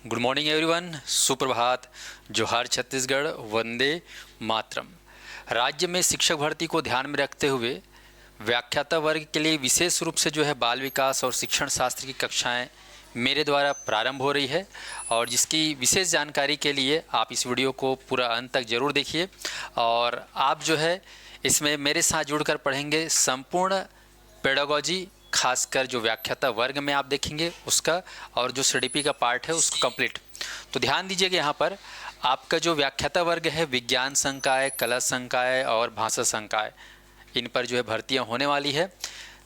Good morning everyone, सुप्रभात, जोहार छत्तीसगढ़, वंदे मातरम। राज्य में शिक्षक भर्ती को ध्यान में रखते हुए व्याख्याता वर्ग के लिए विशेष रूप से जो है बाल विकास और शिक्षण शास्त्र की कक्षाएं मेरे द्वारा प्रारंभ हो रही है और जिसकी विशेष जानकारी के लिए आप इस वीडियो को पूरा अंत तक ज़रूर देखिए। और आप जो है इसमें मेरे साथ जुड़कर पढ़ेंगे संपूर्ण पेडागोजी, खासकर जो व्याख्याता वर्ग में आप देखेंगे उसका, और जो सीडीपी का पार्ट है उसको कंप्लीट। तो ध्यान दीजिएगा, यहाँ पर आपका जो व्याख्याता वर्ग है विज्ञान संकाय, कला संकाय और भाषा संकाय, इन पर जो है भर्तियां होने वाली है।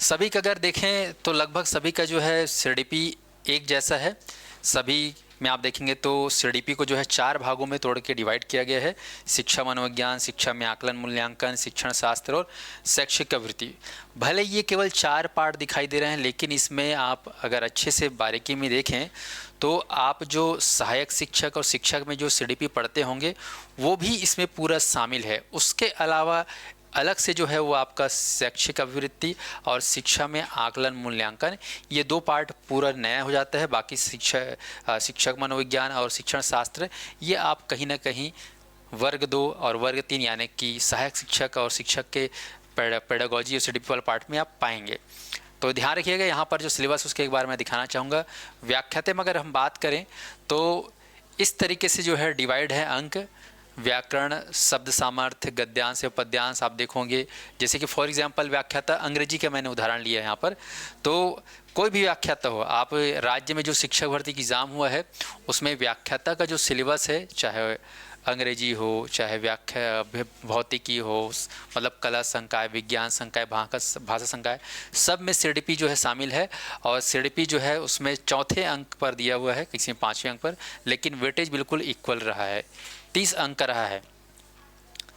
सभी का अगर देखें तो लगभग सभी का जो है सीडीपी एक जैसा है। सभी में आप देखेंगे तो सीडीपी को जो है 4 भागों में तोड़ के डिवाइड किया गया है: शिक्षा मनोविज्ञान, शिक्षा में आकलन मूल्यांकन, शिक्षण शास्त्र और शैक्षिक आवृत्ति। भले ये केवल 4 पार्ट दिखाई दे रहे हैं, लेकिन इसमें आप अगर अच्छे से बारीकी में देखें तो आप जो सहायक शिक्षक और शिक्षक में जो सीडीपी पढ़ते होंगे वो भी इसमें पूरा शामिल है। उसके अलावा अलग से जो है वो आपका शैक्षिक अभिवृत्ति और शिक्षा में आकलन मूल्यांकन, ये 2 पार्ट पूरा नया हो जाता है। बाकी शिक्षक मनोविज्ञान और शिक्षण शास्त्र ये आप कहीं ना कहीं वर्ग 2 और वर्ग 3 यानी कि सहायक शिक्षक और शिक्षक के पेडागोजी और सीडीपी वाले पार्ट में आप पाएंगे। तो ध्यान रखिएगा, यहाँ पर जो सिलेबस उसके एक बार मैं दिखाना चाहूँगा। व्याख्याते में अगर हम बात करें तो इस तरीके से जो है डिवाइड है अंक: व्याकरण, शब्द सामर्थ्य, गद्यांश, पद्यांश। आप देखोगे जैसे कि फॉर एग्जांपल व्याख्याता अंग्रेजी का मैंने उदाहरण लिया है यहाँ पर। तो कोई भी व्याख्याता हो, आप राज्य में जो शिक्षक भर्ती की एग्ज़ाम हुआ है उसमें व्याख्याता का जो सिलेबस है, चाहे अंग्रेजी हो, चाहे भौतिकी हो, मतलब कला संकाय, विज्ञान संकाय, भाषा संकाय, सब में सीडीपी जो है शामिल है। और सीडीपी जो है उसमें चौथे अंक पर दिया हुआ है, किसी में 5वें अंक पर, लेकिन वेटेज बिल्कुल इक्वल रहा है, 30 अंक का रहा है।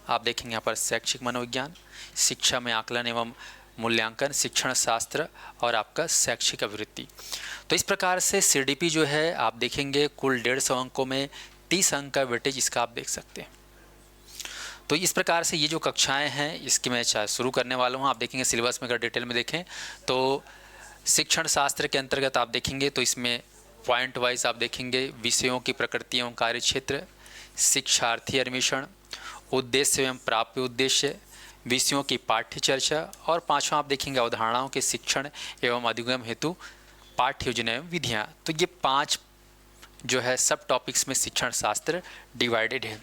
आप देखेंगे यहाँ पर शैक्षिक मनोविज्ञान, शिक्षा में आकलन एवं मूल्यांकन, शिक्षण शास्त्र और आपका शैक्षिक अभिवृत्ति। तो इस प्रकार से सीडीपी जो है आप देखेंगे कुल 150 अंकों में 30 अंक का वेटेज इसका आप देख सकते हैं। तो इस प्रकार से ये जो कक्षाएं हैं इसकी मैं शुरू करने वाला हूँ। आप देखेंगे सिलेबस में अगर डिटेल में देखें तो शिक्षण शास्त्र के अंतर्गत आप देखेंगे तो इसमें पॉइंट वाइज आप देखेंगे विषयों की प्रकृति एवं कार्यक्षेत्र, शिक्षार्थी अन्वेषण, उद्देश्य एवं प्राप्य उद्देश्य, विषयों की पाठ्य चर्चा, और 5वां आप देखेंगे अवधारणाओं के शिक्षण एवं अधिगम हेतु पाठ्य योजना एवं विधियाँ। तो ये 5 जो है सब टॉपिक्स में शिक्षण शास्त्र डिवाइडेड है।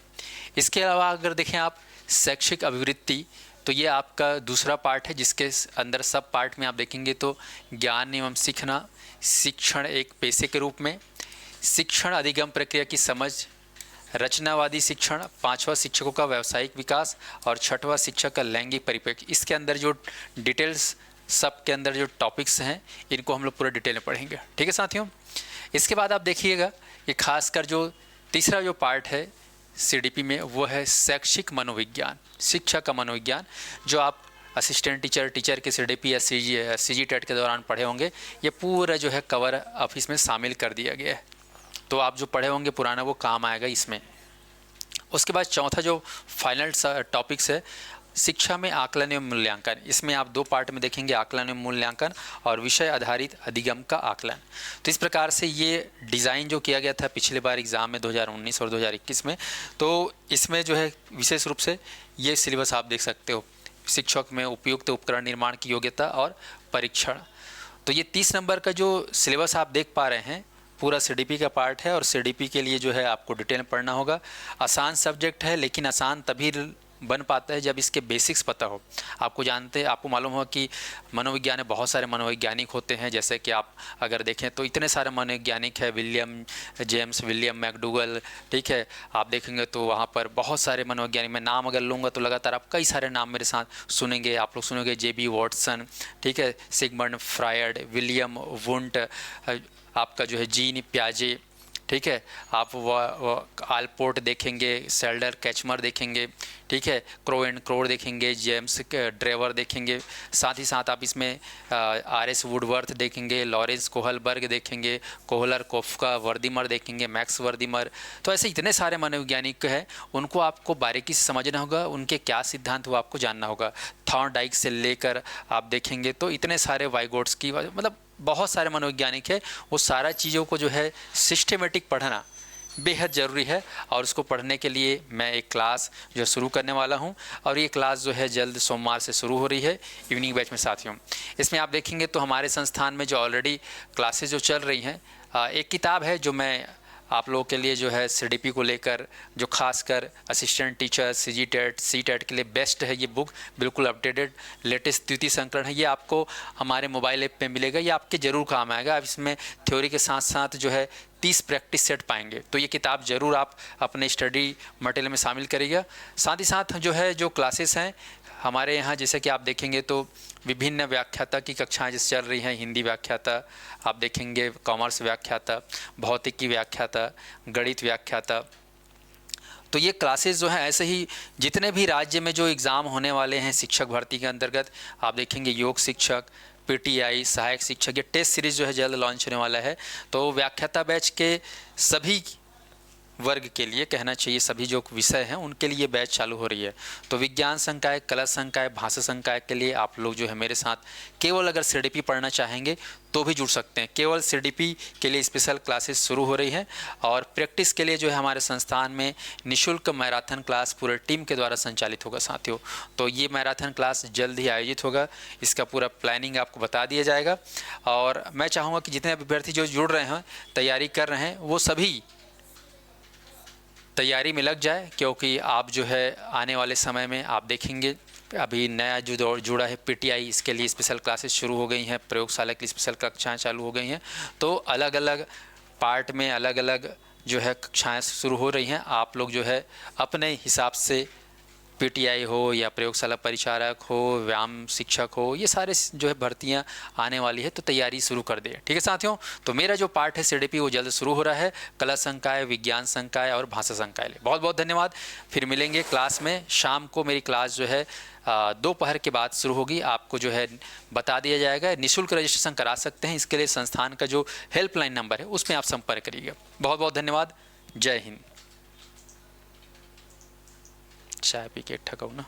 इसके अलावा अगर देखें आप शैक्षिक अभिवृत्ति, तो ये आपका दूसरा पार्ट है जिसके अंदर सब पार्ट में आप देखेंगे तो ज्ञान एवं सीखना, शिक्षण एक पेशे के रूप में, शिक्षण अधिगम प्रक्रिया की समझ, रचनावादी शिक्षण, 5वां शिक्षकों का व्यावसायिक विकास और 6वां शिक्षक का लैंगिक परिप्रेक्ष्य। इसके अंदर जो डिटेल्स सब के अंदर जो टॉपिक्स हैं इनको हम लोग पूरा डिटेल में पढ़ेंगे, ठीक है साथियों। इसके बाद आप देखिएगा ये खासकर जो तीसरा जो पार्ट है सीडीपी में वो है शैक्षिक मनोविज्ञान, शिक्षा का मनोविज्ञान, जो आप असिस्टेंट टीचर के सीडीपी या सीजी टेट के दौरान पढ़े होंगे। ये पूरा जो है कवर ऑफिस में शामिल कर दिया गया है, तो आप जो पढ़े होंगे पुराना वो काम आएगा इसमें। उसके बाद चौथा जो फाइनल टॉपिक्स है शिक्षा में आकलन एवं मूल्यांकन। इसमें आप 2 पार्ट में देखेंगे, आकलन एवं मूल्यांकन और विषय आधारित अधिगम का आकलन। तो इस प्रकार से ये डिज़ाइन जो किया गया था पिछले बार एग्ज़ाम में 2019 और 2021 में, तो इसमें जो है विशेष रूप से ये सिलेबस आप देख सकते हो। शिक्षक में उपयुक्त उपकरण निर्माण की योग्यता और परीक्षण। तो ये 30 नंबर का जो सिलेबस आप देख पा रहे हैं पूरा सीडीपी का पार्ट है, और सीडीपी के लिए जो है आपको डिटेल में पढ़ना होगा। आसान सब्जेक्ट है, लेकिन आसान तभी बन पाता है जब इसके बेसिक्स पता हो। आपको मालूम हो कि मनोविज्ञान में बहुत सारे मनोवैज्ञानिक होते हैं, जैसे कि आप अगर देखें तो इतने सारे मनोवैज्ञानिक है, विलियम मैकडूगल, ठीक है। आप देखेंगे तो वहाँ पर बहुत सारे मनोवैज्ञानिक, मैं नाम अगर लूँगा तो लगातार आप कई सारे नाम मेरे साथ सुनेंगे। आप लोग सुनेंगे जेबी वॉटसन, ठीक है, सिगमंड फ्रायड, विलियम वुंट, आपका जो है जीन पियाजे, ठीक है। आप आलपोर्ट देखेंगे, सेल्डर कैचमर देखेंगे, ठीक है, क्रो एंड क्रोर देखेंगे, जेम्स ड्रेवर देखेंगे। साथ ही साथ आप इसमें आर.एस. वुडवर्थ देखेंगे, लॉरेंस कोहलबर्ग देखेंगे, कोहलर कोफ्का वर्दीमर देखेंगे, मैक्स वर्दीमर। तो ऐसे इतने सारे मनोवैज्ञानिक हैं, उनको आपको बारीकी से समझना होगा, उनके क्या सिद्धांत वो आपको जानना होगा। थॉर्नडाइक से लेकर आप देखेंगे तो इतने सारे वाइगोट्स की, मतलब बहुत सारे मनोवैज्ञानिक है, वो सारा चीज़ों को जो है सिस्टमेटिक पढ़ना बेहद ज़रूरी है। और उसको पढ़ने के लिए मैं एक क्लास जो शुरू करने वाला हूं, और ये क्लास जो है जल्द सोमवार से शुरू हो रही है इवनिंग बैच में साथियों। इसमें आप देखेंगे तो हमारे संस्थान में जो ऑलरेडी क्लासेस जो चल रही हैं, एक किताब है जो मैं आप लोगों के लिए जो है सीडीपी को लेकर, जो खासकर असिस्टेंट टीचर सीजीटेट सीटेट के लिए बेस्ट है, ये बुक बिल्कुल अपडेटेड लेटेस्ट द्वितीय संस्करण है। ये आपको हमारे मोबाइल ऐप पे मिलेगा, ये आपके ज़रूर काम आएगा। आप इसमें थ्योरी के साथ साथ जो है 30 प्रैक्टिस सेट पाएंगे, तो ये किताब ज़रूर आप अपने स्टडी मटेरियल में शामिल करिएगा। साथ ही साथ जो है जो क्लासेस हैं हमारे यहाँ, जैसे कि आप देखेंगे तो विभिन्न व्याख्याता की कक्षाएं जैसे चल रही हैं, हिंदी व्याख्याता आप देखेंगे, कॉमर्स व्याख्याता, भौतिकी व्याख्याता, गणित व्याख्याता। तो ये क्लासेस जो हैं ऐसे ही जितने भी राज्य में जो एग्ज़ाम होने वाले हैं शिक्षक भर्ती के अंतर्गत, आप देखेंगे योग शिक्षक, पीटीआई, सहायक शिक्षक, ये टेस्ट सीरीज़ जो है जल्द लॉन्च होने वाला है। तो व्याख्याता बैच के सभी वर्ग के लिए कहना चाहिए, सभी जो विषय हैं उनके लिए बैच चालू हो रही है। तो विज्ञान संकाय, कला संकाय, भाषा संकाय के लिए आप लोग जो है मेरे साथ केवल अगर सीडीपी पढ़ना चाहेंगे तो भी जुड़ सकते हैं। केवल सीडीपी के लिए स्पेशल क्लासेस शुरू हो रही हैं, और प्रैक्टिस के लिए जो है हमारे संस्थान में निःशुल्क मैराथन क्लास पूरे टीम के द्वारा संचालित होगा साथियों। तो ये मैराथन क्लास जल्द ही आयोजित होगा, इसका पूरा प्लानिंग आपको बता दिया जाएगा। और मैं चाहूँगा कि जितने विद्यार्थी जो जुड़ रहे हैं, तैयारी कर रहे हैं, वो सभी तैयारी में लग जाए, क्योंकि आप जो है आने वाले समय में आप देखेंगे अभी नया जो दौर जुड़ा है पीटीआई, इसके लिए स्पेशल क्लासेस शुरू हो गई हैं, प्रयोगशाला की स्पेशल कक्षाएं चालू हो गई हैं। तो अलग अलग पार्ट में अलग अलग जो है कक्षाएं शुरू हो रही हैं। आप लोग जो है अपने हिसाब से पीटीआई हो या प्रयोगशाला परिचारक हो, व्यायाम शिक्षक हो, ये सारे जो है भर्तियां आने वाली है, तो तैयारी शुरू कर दें। ठीक है साथियों, तो मेरा जो पार्ट है सीडीपी वो जल्द शुरू हो रहा है, कला संकाय, विज्ञान संकाय और भाषा संकाय लिए। बहुत बहुत धन्यवाद। फिर मिलेंगे क्लास में। शाम को मेरी क्लास जो है दोपहर के बाद शुरू होगी। आपको जो है बता दिया जाएगा, निःशुल्क रजिस्ट्रेशन करा सकते हैं। इसके लिए संस्थान का जो हेल्पलाइन नंबर है उसमें आप संपर्क करिएगा। बहुत बहुत धन्यवाद। जय हिंद। चाय पी के ठकाऊ ना।